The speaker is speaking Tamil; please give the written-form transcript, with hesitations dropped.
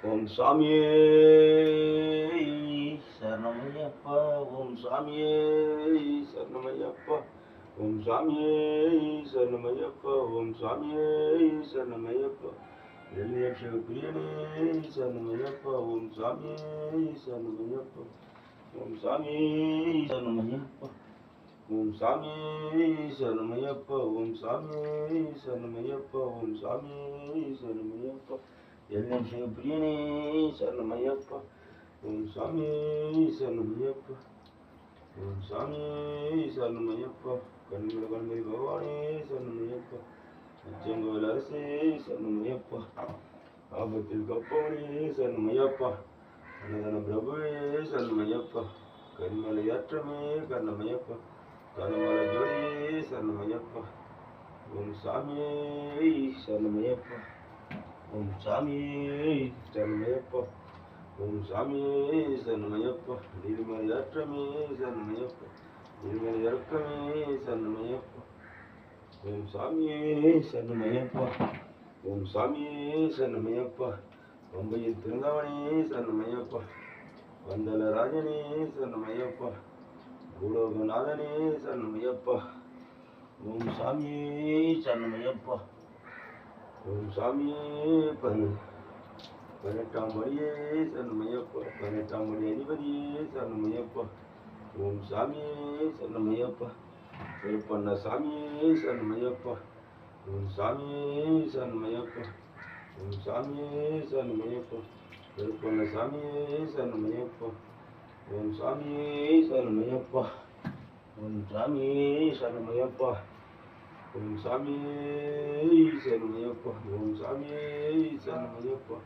ஓம் சாமியே சரணமையப்பா. ஓம் சாமியே சரணமையப்பா. ஓம் சாமியே சரணமையப்பா. ஓம் சாமியே சரணமையப்பா. எல்லைய சிவபிரியனே சரணமையப்பா. ஓம் சாமியே சரணமையப்பா. ஓம் சாமியே சரணமையப்பா. ஓம் சாமியே சரணமையப்பா. ஓம் சாமியே சரணமையப்பா. ஓம் சாமியே சரணமையப்பா. எல்லாம் சிவபிரியனே சரணமையப்பா. ஓம் சாமியே சரணமையப்பா. ஓம் சாமியே சரணமையப்பா. கண்கள கண்மணி பகவானே சரணமையப்பா. அச்சங்கோவில் அரசே சரணமையப்பா. ஆபத்தில் கப்பவனே சரணமையப்பா. அன்னதான பிரபுவே சரணமையப்பா. கண்மலை ஏற்றமே கண்ணமையப்பா. கனமல ஜோதியே சரணமையப்பா. ஓம் சாமியே சரணமையப்பா. ஓம் சாமியே சரணமையப்பா. ஓம் சாமியே சரணமையப்பா. நீர்மலை ஏற்றமே சரணமையப்பா. நீர்மலை இறக்கமே சரணமையப்பா. ஓம் சாமியே சரணமையப்பா. ஓம் சாமியே சரணமையப்பா. பம்பையில் திருந்தவனே சரணமையப்பா. வந்தல ராஜனே சரணமையப்பா. பூலோகநாதனே சரணமையப்பா. ஓம் சாமியே சரணமையப்பா. ஓம் சாமியே பதினெட்டாம் படியே சரணமையப்பா. பதினெட்டாம் படி அதிபதியே சரணமையப்பா. ஓம் சாமியே சரணமையப்பா. திருப்பண்ண சாமியே சரணமையப்பா. ஓம் சாமியே சரணமையப்பா. ஓம் சாமியே சரணமையப்பா. திருப்பண்ண சாமியே சரணமையப்பா. ஓம் சாமியே சரணமையப்பா. ஓம் சாமியே சரணமையப்பா. ஓம் சாமியே சரணமையப்பா. ஓம் சாமியே சரணமையப்பா.